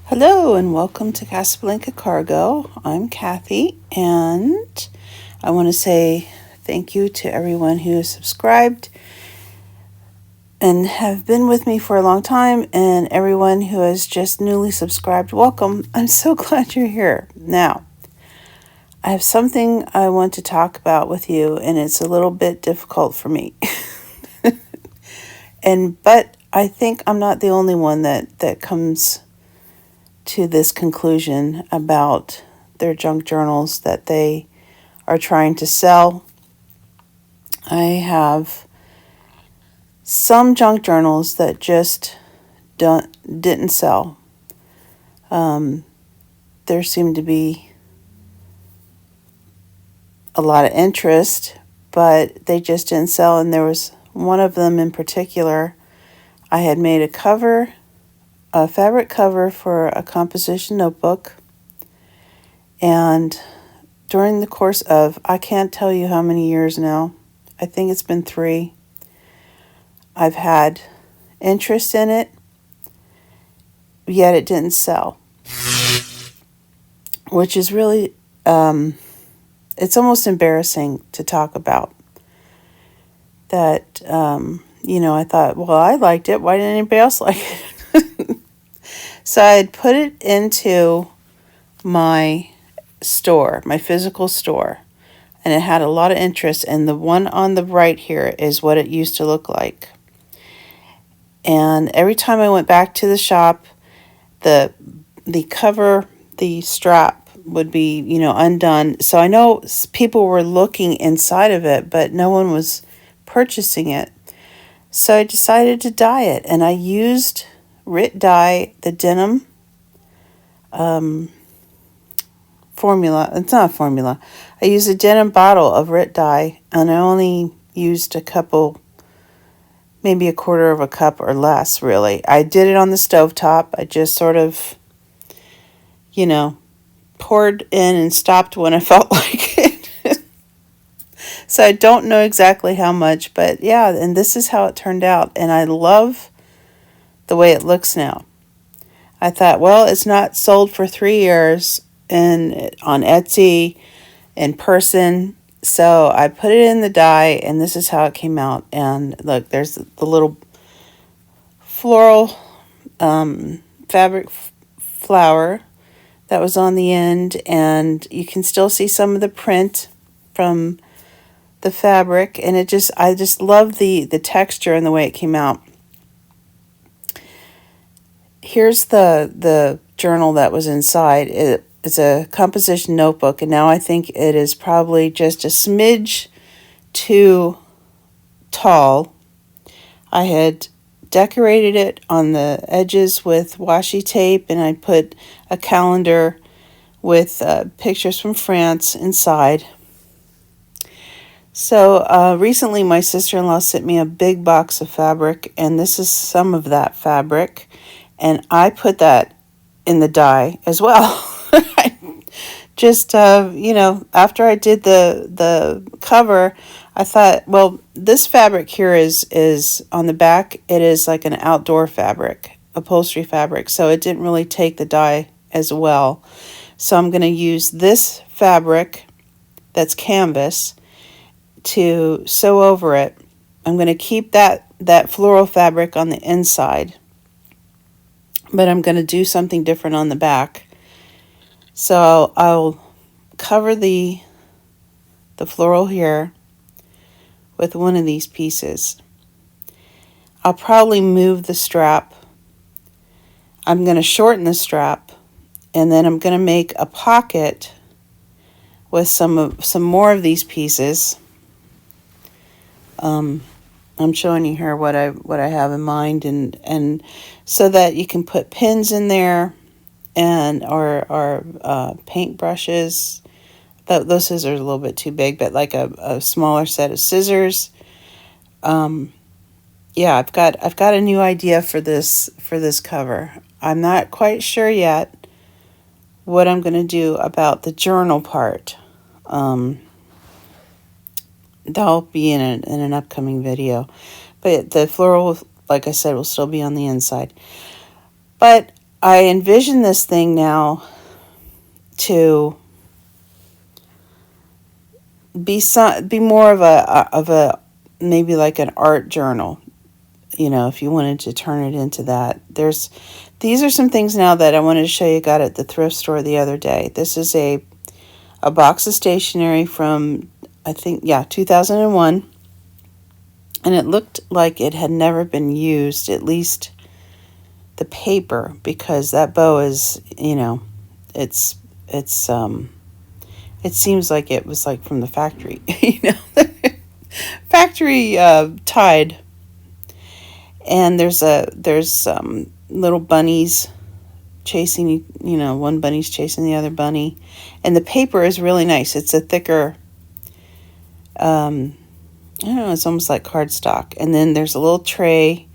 Hello and welcome to Casablanca Cargo. I'm Kathy, and I want to say thank you to everyone who has subscribed and have been with me for a long time, and everyone who has just newly subscribed. Welcome. I'm so glad you're here. Now, I have something I want to talk about with you, and it's a little bit difficult for me. But I think I'm not the only one that comes to this conclusion about their junk journals that they are trying to sell. I have some junk journals that just didn't sell. There seemed to be a lot of interest, but they just didn't sell. And there was one of them in particular. I had made a fabric cover for a composition notebook, and during the course of, I can't tell you how many years now, I think it's been 3, I've had interest in it, yet it didn't sell, which is really, it's almost embarrassing to talk about. That, I thought, well, I liked it. Why didn't anybody else like it? So I had put it into my store, my physical store, and it had a lot of interest. And the one on the right here is what it used to look like. And every time I went back to the shop, the cover, the strap would be, undone. So I know people were looking inside of it, but no one was purchasing it. So I decided to dye it, and I used RIT dye, the denim formula. It's not a formula. I used a denim bottle of RIT dye, and I only used a couple, maybe a quarter of a cup or less, really. I did it on the stovetop. I just sort of, poured in and stopped when I felt like it. So I don't know exactly how much, but yeah, and this is how it turned out. And I love the way it looks now. I thought, well, it's not sold for 3 years on Etsy in person. So I put it in the dye, and this is how it came out. And look, there's the little floral fabric flower that was on the end, and you can still see some of the print from the fabric, and I just love the texture and the way it came out. Here's the journal that was inside. It's a composition notebook, and now I think it is probably just a smidge too tall. I had decorated it on the edges with washi tape, and I put a calendar with pictures from France inside. So recently my sister-in-law sent me a big box of fabric, and this is some of that fabric, and I put that in the dye as well. Just, after I did the cover, I thought, well, this fabric here is on the back, it is like an outdoor fabric, upholstery fabric, so it didn't really take the dye as well. So I'm going to use this fabric that's canvas to sew over it. I'm going to keep that floral fabric on the inside, but I'm going to do something different on the back. So I'll cover the floral here with one of these pieces. I'll probably move the strap. I'm going to shorten the strap, and then I'm going to make a pocket with some more of these pieces. I'm showing you here what I have in mind, and so that you can put pins in there, and or paint brushes. Those scissors are a little bit too big, but like a smaller set of scissors. Yeah, I've got a new idea for this cover. I'm not quite sure yet what I'm going to do about the journal part. That'll be in an upcoming video. But the floral, like I said, will still be on the inside. But I envision this thing now to be more of a maybe like an art journal. You know, if you wanted to turn it into that. These are some things now that I wanted to show you. Got at the thrift store the other day. This is a box of stationery from, I think, 2001. And it looked like it had never been used, at least the paper, because that bow is, it's it seems like it was like from the factory, factory tied. And there's little bunnies chasing, one bunny's chasing the other bunny. And the paper is really nice. It's a thicker, I don't know, it's almost like cardstock. And then there's a little tray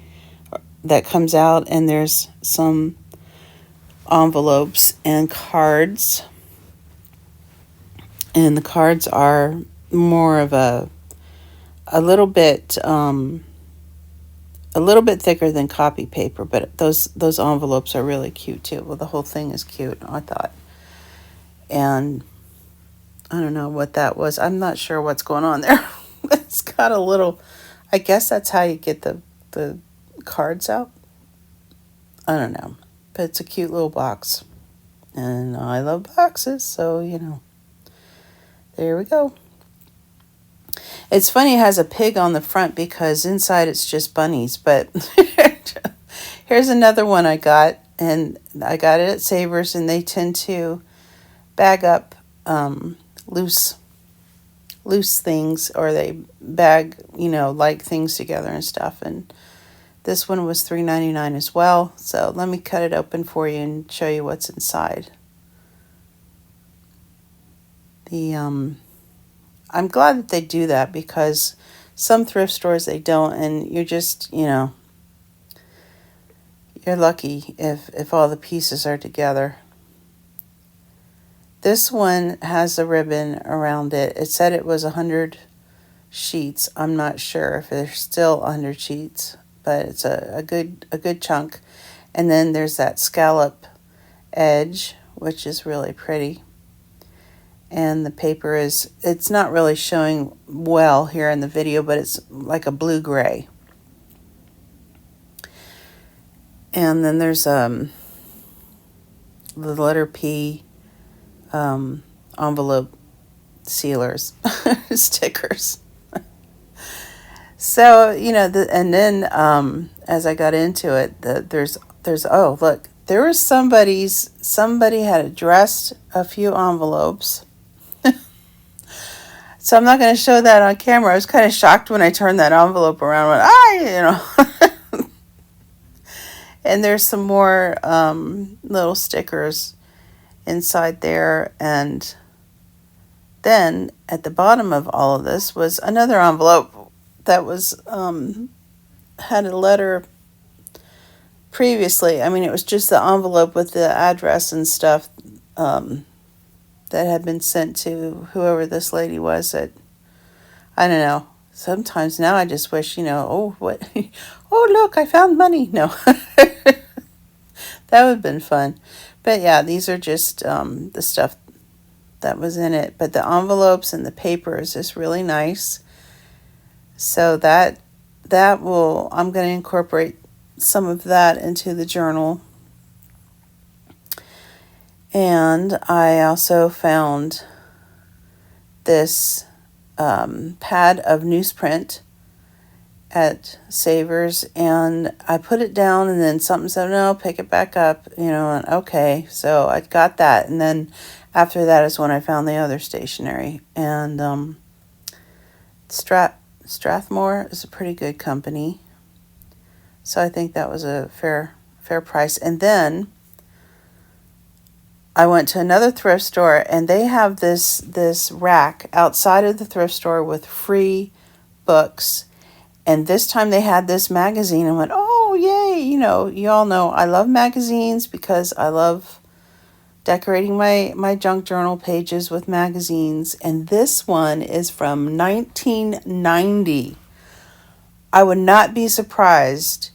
that comes out, and there's some envelopes and cards. And the cards are more of a little bit thicker than copy paper, but those envelopes are really cute too. Well, the whole thing is cute, I thought. And I don't know what that was. I'm not sure what's going on there. It's got a little, I guess that's how you get the cards out. I don't know. But it's a cute little box. And I love boxes, so, there we go. It's funny it has a pig on the front because inside it's just bunnies. But here's another one I got. And I got it at Savers, and they tend to bag up loose things, or they bag, like things together and stuff. And this one was $3.99 as well. So let me cut it open for you and show you what's inside. I'm glad that they do that, because some thrift stores they don't, and you're just, you're lucky if all the pieces are together. This one has a ribbon around it. It said it was 100 sheets. I'm not sure if there's still 100 sheets, but it's a good chunk. And then there's that scallop edge, which is really pretty. And the paper it's not really showing well here in the video, but it's like a blue-gray. And then there's the letter P envelope sealers, stickers. So, and then as I got into it, there's oh, look, there was somebody had addressed a few envelopes. So I'm not going to show that on camera. I was kind of shocked when I turned that envelope around and went, And there's some more little stickers inside there. And then at the bottom of all of this was another envelope that was had a letter previously. I mean, it was just the envelope with the address and stuff that had been sent to whoever this lady was. That, I don't know. Sometimes now I just wish, oh, what? Oh, look, I found money. No. That would have been fun. But yeah, these are just the stuff that was in it. But the envelopes and the paper is just really nice. So I'm going to incorporate some of that into the journal. And I also found this pad of newsprint at Savers, and I put it down, and then something said, no, pick it back up, and okay, so I got that. And then after that is when I found the other stationery. And Strathmore is a pretty good company, so I think that was a fair price. And then I went to another thrift store, and they have this rack outside of the thrift store with free books. And this time they had this magazine, and went, oh, yay. You all know I love magazines because I love decorating my junk journal pages with magazines. And this one is from 1990. I would not be surprised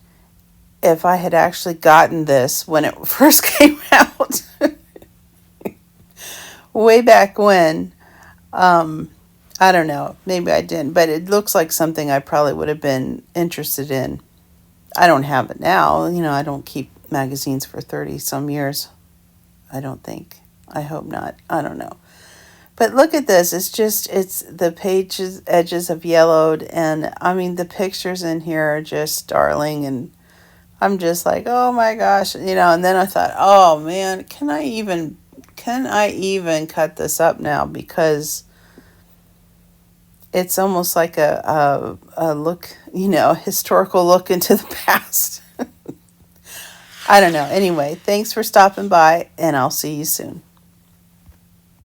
if I had actually gotten this when it first came out, way back when. Um, I don't know. Maybe I didn't, but it looks like something I probably would have been interested in. I don't have it now. I don't keep magazines for 30 some years. I don't think. I hope not. I don't know. But look at this. It's the pages, edges have yellowed. And I mean, the pictures in here are just darling. And I'm just like, oh my gosh. And then I thought, oh man, can I even cut this up now? Because it's almost like a look, historical look into the past. I don't know. Anyway, thanks for stopping by, and I'll see you soon.